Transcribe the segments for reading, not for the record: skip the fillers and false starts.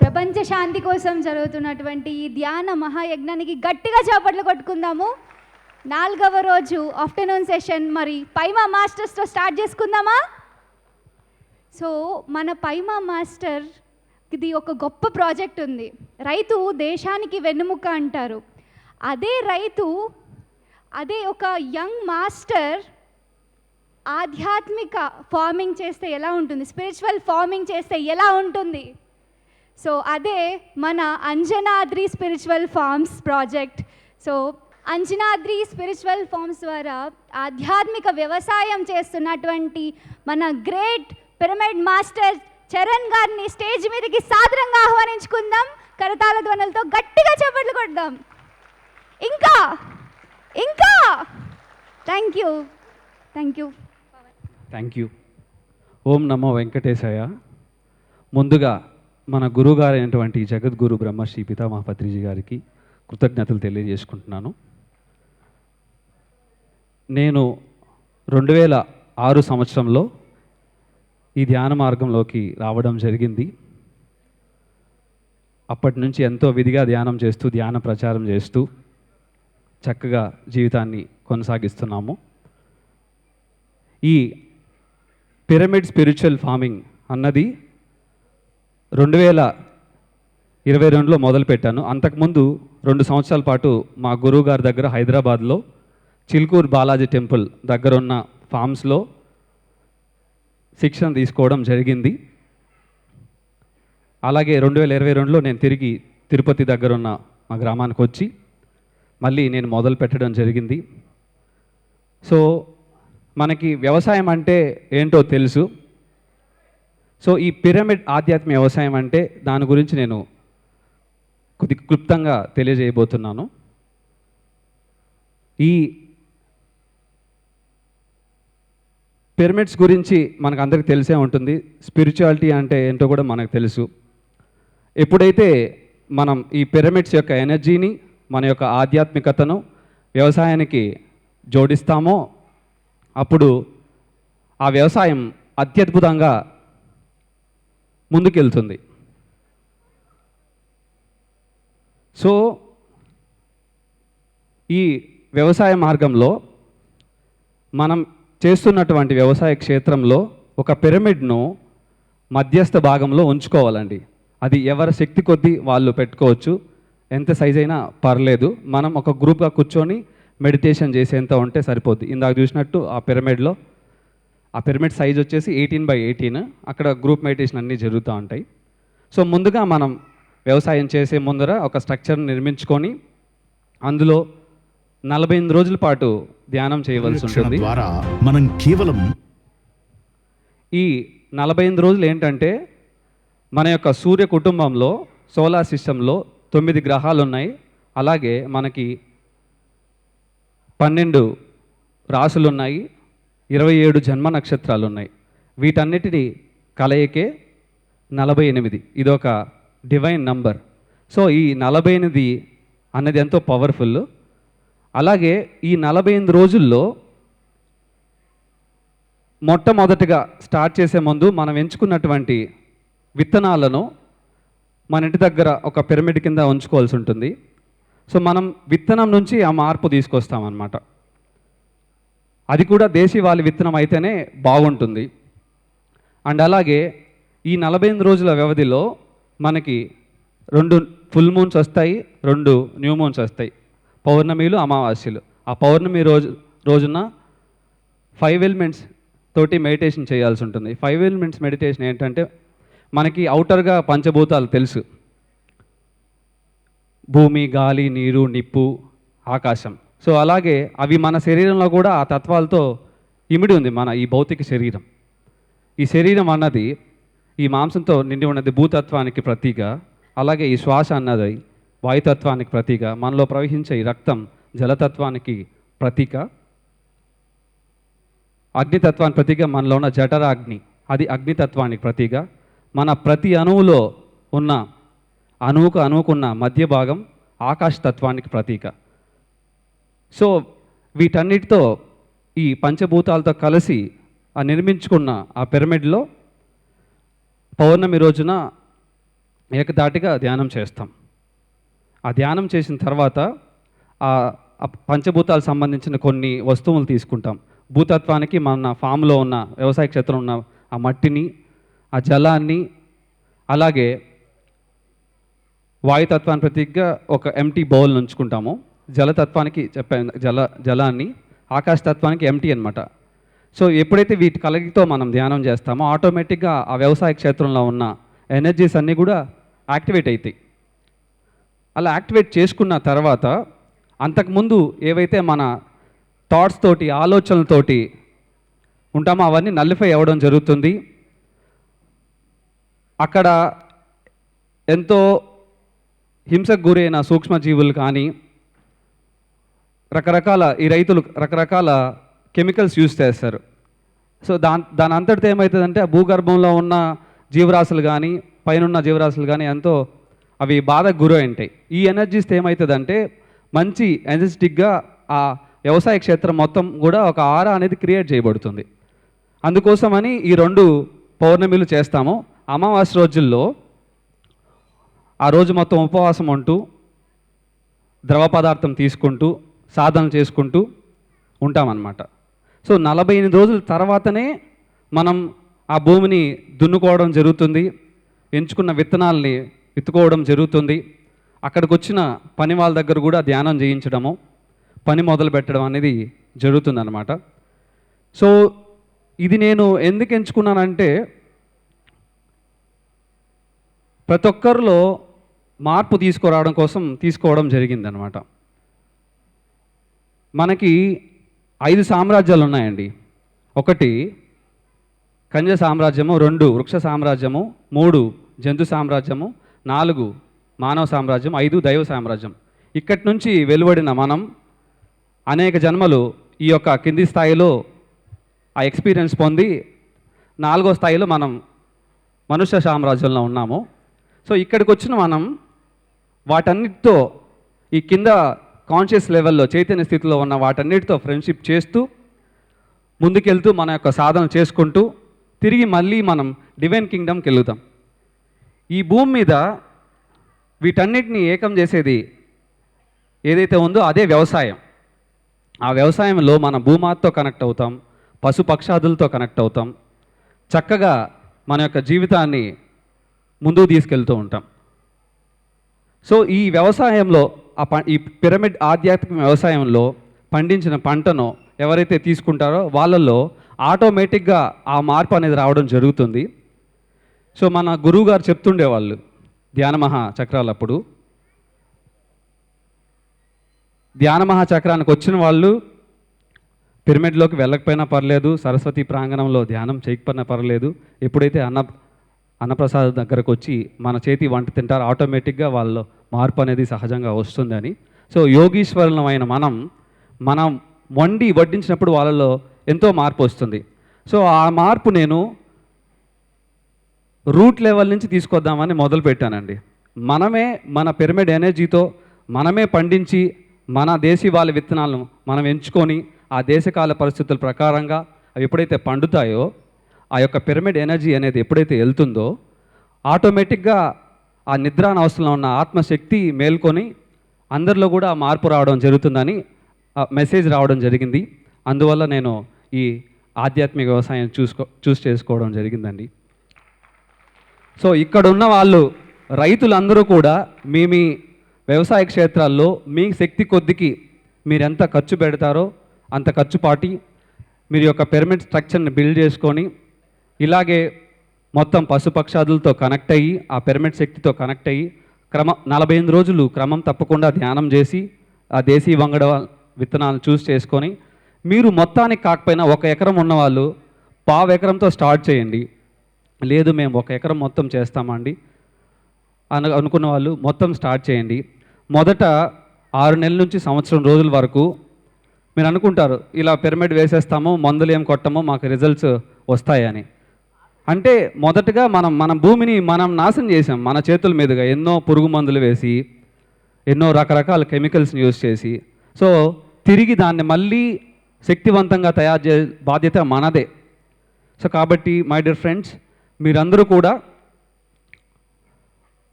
ప్రపంచ శాంతి కోసం జరుగుతున్నటువంటి ఈ ధ్యాన మహాయజ్ఞానికి గట్టిగా చప్పట్లు కొట్టుకుందాము. 4వ రోజు ఆఫ్టర్నూన్ సెషన్ మరి పైమా మాస్టర్స్తో స్టార్ట్ చేసుకుందామా? సో మన పైమా మాస్టర్ ఇది ఒక గొప్ప ప్రాజెక్ట్ ఉంది. రైతు దేశానికి వెన్నెముక అంటారు. అదే రైతు, అదే ఒక యంగ్ మాస్టర్ ఆధ్యాత్మిక ఫార్మింగ్ చేస్తే ఎలా ఉంటుంది, స్పిరిచువల్ ఫార్మింగ్ చేస్తే ఎలా ఉంటుంది? సో అదే మన Anjanadri spiritual farms project. So Anjanadri spiritual farms ద్వారా ఆధ్యాత్మిక వ్యవసాయం చేస్తున్నటువంటి మన గ్రేట్ పిరమిడ్ మాస్టర్ చరణ్ గారిని స్టేజ్ మీదకి సాదరంగా ఆహ్వానించుకుందాం. కరతాళ ధ్వనులతో గట్టిగా చప్పట్లు కొడదాం. ఇంకా ఇంకా థ్యాంక్ యూ. ఓం నమో వెంకటేశాయ. ముందుగా మన గురువుగారైనటువంటి జగద్గురు బ్రహ్మశ్రీ పితామహ పత్రిజీ గారికి కృతజ్ఞతలు తెలియజేసుకుంటున్నాను. నేను 2006 సంవత్సరంలో ఈ ధ్యాన మార్గంలోకి రావడం జరిగింది. అప్పటి నుంచి ఎంతో విధిగా ధ్యానం చేస్తూ, ధ్యాన ప్రచారం చేస్తూ చక్కగా జీవితాన్ని కొనసాగిస్తున్నాము. ఈ పిరమిడ్ స్పిరిచువల్ ఫార్మింగ్ అన్నది 2022లో మొదలుపెట్టాను. అంతకుముందు 2 సంవత్సరాల పాటు మా గురువు గారి దగ్గర హైదరాబాద్లో చిల్కూర్ బాలాజీ టెంపుల్ దగ్గర ఉన్న ఫామ్స్లో శిక్షణ తీసుకోవడం జరిగింది. అలాగే 2022లో నేను తిరిగి తిరుపతి దగ్గర ఉన్న మా గ్రామానికి వచ్చి మళ్ళీ నేను మొదలు పెట్టడం జరిగింది. సో మనకి వ్యవసాయం అంటే ఏంటో తెలుసు. సో ఈ పిరమిడ్ ఆధ్యాత్మిక వ్యవసాయం అంటే దాని గురించి నేను కొద్ది క్లుప్తంగా తెలియజేయబోతున్నాను. ఈ పిరమిడ్స్ గురించి మనకు అందరికీ తెలిసే ఉంటుంది. స్పిరిచువాలిటీ అంటే ఏంటో కూడా మనకు తెలుసు. ఎప్పుడైతే మనం ఈ పిరమిడ్స్ యొక్క ఎనర్జీని, మన యొక్క ఆధ్యాత్మికతను వ్యవసాయానికి జోడిస్తామో అప్పుడు ఆ వ్యవసాయం అత్యద్భుతంగా ముందుకెళ్తుంది. సో ఈ వ్యవసాయ మార్గంలో మనం చేస్తున్నటువంటి వ్యవసాయ క్షేత్రంలో ఒక పిరమిడ్ను మధ్యస్థ భాగంలో ఉంచుకోవాలండి. అది ఎవరి శక్తి కొద్దీ వాళ్ళు పెట్టుకోవచ్చు, ఎంత సైజ్ అయినా పర్లేదు. మనం ఒక గ్రూప్గా కూర్చొని మెడిటేషన్ చేసేంత ఉంటే సరిపోద్ది. ఇందాక చూసినట్టు ఆ పిరమిడ్ సైజ్ వచ్చేసి 18x18. అక్కడ గ్రూప్ మెడిటేషన్ అన్నీ జరుగుతూ ఉంటాయి. సో ముందుగా మనం వ్యవసాయం చేసే ముందర ఒక స్ట్రక్చర్ని నిర్మించుకొని అందులో 48 రోజుల పాటు ధ్యానం చేయవలసి ఉంటుంది. మనం కేవలం ఈ 48 రోజులు ఏంటంటే మన యొక్క సూర్య కుటుంబంలో, సోలార్ సిస్టంలో 9 గ్రహాలు ఉన్నాయి. అలాగే మనకి 12 రాసులు ఉన్నాయి, 27 జన్మ నక్షత్రాలు ఉన్నాయి. వీటన్నిటిని కలయికే 48. ఇదొక డివైన్ నంబర్. సో ఈ 48 అన్నది ఎంతో పవర్ఫుల్. అలాగే ఈ 48 రోజుల్లో మొట్టమొదటిగా స్టార్ట్ చేసే ముందు మనం ఎంచుకున్నటువంటి విత్తనాలను మన ఇంటి దగ్గర ఒక పిరమిడ్ కింద ఉంచుకోవాల్సి ఉంటుంది. సో మనం విత్తనం నుంచి ఆ మార్పు తీసుకొస్తామన్నమాట. అది కూడా దేశీవాళి విత్తనం అయితేనే బాగుంటుంది. అండ్ అలాగే ఈ 48 రోజుల వ్యవధిలో మనకి 2 ఫుల్ మూన్స్ వస్తాయి, 2 న్యూ మూన్స్ వస్తాయి, పౌర్ణమిలు, అమావాస్యలు. ఆ పౌర్ణమి రోజున 5 ఎలిమెంట్స్ తోటి మెడిటేషన్ చేయాల్సి ఉంటుంది. 5 ఎలిమెంట్స్ మెడిటేషన్ ఏంటంటే మనకి అవుటర్గా పంచభూతాలు తెలుసు: భూమి, గాలి, నీరు, నిప్పు, ఆకాశం. సో అలాగే అవి మన శరీరంలో కూడా ఆ తత్వాలతో ఇమిడి ఉంది. మన ఈ భౌతిక శరీరం, ఈ శరీరం అన్నది ఈ మాంసంతో నిండి ఉన్నది భూతత్వానికి ప్రతీక. అలాగే ఈ శ్వాస అన్నది వాయుతత్వానికి ప్రతీక. మనలో ప్రవహించే ఈ రక్తం జలతత్వానికి ప్రతీక. అగ్నితత్వానికి ప్రతీక మనలో ఉన్న జఠరాగ్ని, అది అగ్నితత్వానికి ప్రతీక. మన ప్రతి అణువులో ఉన్న అణువుకున్న మధ్య భాగం ఆకాశతత్వానికి ప్రతీక. సో వీటన్నిటితో ఈ పంచభూతాలతో కలిసి నిర్మించుకున్న ఆ పిరమిడ్లో పౌర్ణమి రోజున ఏకధాటిగా ధ్యానం చేస్తాం. ఆ ధ్యానం చేసిన తర్వాత ఆ ఆ పంచభూతాలకు సంబంధించిన కొన్ని వస్తువులు తీసుకుంటాం. భూతత్వానికి మన ఫామ్లో ఉన్న వ్యవసాయ క్షేత్రంలో ఉన్న ఆ మట్టిని, ఆ జలాన్ని, అలాగే వాయుతత్వాన్ని ప్రతీకగా ఒక ఎంటీ బౌల్ ఉంచుకుంటాము. జలతత్వానికి చెప్పాను జలాన్ని, ఆకాశతత్వానికి ఎంటీ అనమాట. సో ఎప్పుడైతే వీటి కలగితో మనం ధ్యానం చేస్తామో ఆటోమేటిక్గా ఆ వ్యవసాయ క్షేత్రంలో ఉన్న ఎనర్జీస్ అన్నీ కూడా యాక్టివేట్ అవుతాయి. అలా యాక్టివేట్ చేసుకున్న తర్వాత అంతకుముందు ఏవైతే మన థాట్స్ తోటి, ఆలోచనలతోటి ఉంటామో అవన్నీ నల్లిఫై అవ్వడం జరుగుతుంది. అక్కడ ఎంతో హింసకు గురైన సూక్ష్మజీవులు కానీ, ఈ రైతులు రకరకాల కెమికల్స్ యూజ్ చేస్తారు. సో దాని అంతటితో ఏమవుతుందంటే ఆ భూగర్భంలో ఉన్న జీవరాశులు కానీ, పైన జీవరాశులు కానీ ఎంతో అవి బాధకు గురై ఉంటాయి. ఈ ఎనర్జీస్ ఏమవుతుందంటే మంచి ఎనర్జెటిక్గా ఆ వ్యవసాయ క్షేత్రం మొత్తం కూడా ఒక ఆరా అనేది క్రియేట్ చేయబడుతుంది. అందుకోసమని ఈ 2 పౌర్ణమిలు చేస్తాము. అమావాస్య రోజుల్లో ఆ రోజు మొత్తం ఉపవాసం ఉంటూ, ద్రవ పదార్థం తీసుకుంటూ, సాధన చేసుకుంటూ ఉంటామన్నమాట. సో 48 రోజుల తర్వాతనే మనం ఆ భూమిని దున్నుకోవడం జరుగుతుంది. ఎంచుకున్న విత్తనాల్ని విత్తుకోవడం జరుగుతుంది. అక్కడికి వచ్చిన పని వాళ్ళ దగ్గర కూడా ధ్యానం చేయించడము, పని మొదలు పెట్టడం అనేది జరుగుతుందన్నమాట. సో ఇది నేను ఎందుకు ఎంచుకున్నానంటే ప్రతి ఒక్కరిలో మార్పు తీసుకురావడం కోసం తీసుకోవడం జరిగిందనమాట. మనకి 5 సామ్రాజ్యాలు ఉన్నాయండి. 1 ఖనిజ సామ్రాజ్యము, 2 వృక్ష సామ్రాజ్యము, 3 జంతు సామ్రాజ్యము, 4 మానవ సామ్రాజ్యం, 5 దైవ సామ్రాజ్యం. ఇక్కడి నుంచి వెలువడిన మనం అనేక జన్మలు ఈ యొక్క కింది స్థాయిలో ఆ ఎక్స్పీరియన్స్ పొంది 4వ స్థాయిలో మనం మనుష్య సామ్రాజ్యంలో ఉన్నాము. సో ఇక్కడికి వచ్చిన మనం వాటన్నిటితో ఈ కింద కాన్షియస్ లెవెల్లో చైతన్య స్థితిలో ఉన్న వాటన్నిటితో ఫ్రెండ్షిప్ చేస్తూ ముందుకెళ్తూ మన యొక్క సాధన చేసుకుంటూ తిరిగి మళ్ళీ మనం డివైన్ కింగ్డమ్కి వెళ్తాం. ఈ భూమి మీద వీటన్నిటిని ఏకం చేసేది ఏదైతే ఉందో అదే వ్యవసాయం. ఆ వ్యవసాయంలో మన భూమాతతో కనెక్ట్ అవుతాం, పశుపక్షాదులతో కనెక్ట్ అవుతాం, చక్కగా మన యొక్క జీవితాన్ని ముందుకు తీసుకెళ్తూ ఉంటాం. సో ఈ వ్యవసాయంలో ఈ పిరమిడ్ ఆధ్యాత్మిక వ్యవసాయంలో పండించిన పంటను ఎవరైతే తీసుకుంటారో వాళ్ళల్లో ఆటోమేటిక్గా ఆ మార్పు అనేది రావడం జరుగుతుంది. సో మన గురువు గారు చెప్తుండేవాళ్ళు ధ్యాన మహాచక్రాలప్పుడు, ధ్యాన మహాచక్రానికి వచ్చిన వాళ్ళు పిరమిడ్లోకి వెళ్ళకపోయినా పర్లేదు, సరస్వతి ప్రాంగణంలో ధ్యానం చేయకపోయినా పర్లేదు, ఎప్పుడైతే అన్నప్రసాదం దగ్గరకు వచ్చి మన చేతి వంట తింటారో ఆటోమేటిక్గా వాళ్ళలో మార్పు అనేది సహజంగా వస్తుందని. సో యోగీశ్వరులమైన మనం వండి వడ్డించినప్పుడు వాళ్ళలో ఎంతో మార్పు వస్తుంది. సో ఆ మార్పు నేను రూట్ లెవెల్ నుంచి తీసుకొద్దామని మొదలుపెట్టానండి. మనమే మన పిరమిడ్ ఎనర్జీతో మనమే పండించి మన దేశీవాళి విత్తనాలను మనం ఎంచుకొని ఆ దేశకాల పరిస్థితుల ప్రకారంగా అవి ఎప్పుడైతే పండుతాయో ఆ యొక్క పిరమిడ్ ఎనర్జీ అనేది ఎప్పుడైతే వెళ్తుందో ఆటోమేటిక్గా ఆ నిద్రానవస్థలో ఉన్న ఆత్మశక్తి మేల్కొని అందరిలో కూడా మార్పు రావడం జరుగుతుందని మెసేజ్ రావడం జరిగింది. అందువల్ల నేను ఈ ఆధ్యాత్మిక వ్యవసాయం చూస్ చేసుకోవడం జరిగిందండి. సో ఇక్కడ ఉన్న వాళ్ళు రైతులందరూ కూడా మీ వ్యవసాయ క్షేత్రాల్లో మీ శక్తి కొద్దికి మీరు ఎంత ఖర్చు పెడతారో అంత ఖర్చు పాటి మీరు యొక్క పిరమిడ్ స్ట్రక్చర్ని బిల్డ్ చేసుకొని ఇలాగే మొత్తం పశుపక్షాదులతో కనెక్ట్ అయ్యి ఆ పిరమిడ్ శక్తితో కనెక్ట్ అయ్యి 48 రోజులు క్రమం తప్పకుండా ధ్యానం చేసి ఆ దేశీ వంగడ విత్తనాలను చూస్ చేసుకొని మీరు మొత్తానికి కాకపోయినా 1 ఎకరం ఉన్నవాళ్ళు 1/2 ఎకరంతో స్టార్ట్ చేయండి. లేదు మేము 1 ఎకరం మొత్తం చేస్తామండి అనుకున్న వాళ్ళు మొత్తం స్టార్ట్ చేయండి. మొదట 6 నెలల నుంచి సంవత్సరం రోజుల వరకు మీరు అనుకుంటారు ఇలా పిరమిడ్ వేసేస్తాము, మందులు ఏం కొట్టము, మాకు రిజల్ట్స్ వస్తాయని. అంటే మొదటగా మన భూమిని మనం నాశనం చేసాం మన చేతుల మీదుగా, ఎన్నో పురుగు మందులు వేసి ఎన్నో రకరకాల కెమికల్స్ని యూజ్ చేసి. సో తిరిగి దాన్ని మళ్ళీ శక్తివంతంగా తయారు చే బాధ్యత మనదే. సో కాబట్టి మై డియర్ ఫ్రెండ్స్, మీరందరూ కూడా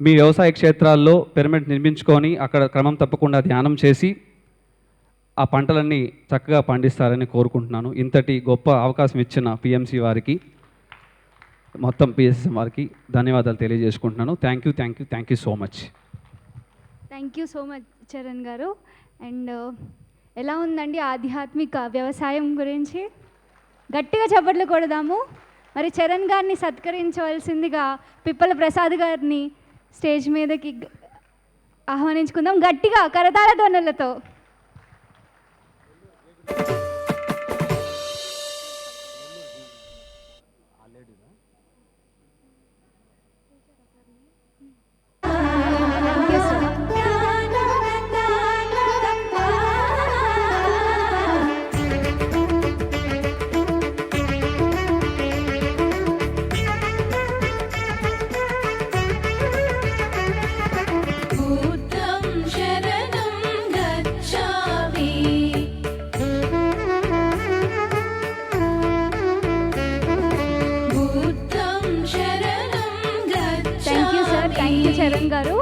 మీ వ్యవసాయ క్షేత్రాల్లో పిరమిడ్ నిర్మించుకొని అక్కడ క్రమం తప్పకుండా ధ్యానం చేసి ఆ పంటలన్నీ చక్కగా పండిస్తారని కోరుకుంటున్నాను. ఇంతటి గొప్ప అవకాశం ఇచ్చిన పిఎంసి వారికి, మొత్తం పిఎస్ఎం వారికి ధన్యవాదాలు తెలియజేసుకుంటున్నాను. Thank you so much. Thank you so much Charan గారు. అండ్ ఎలా ఉందండి ఆధ్యాత్మిక వ్యవసాయం గురించి? గట్టిగా చప్పట్లు కొడదాము. మరి చరణ్ గారిని సత్కరించవలసిందిగా పిప్పల ప్రసాద్ గారిని స్టేజ్ మీదకి ఆహ్వానించుకుందాం గట్టిగా కరతాళ ధ్వనులతో. థ్యాంక్ యూ చరణ్ గారు.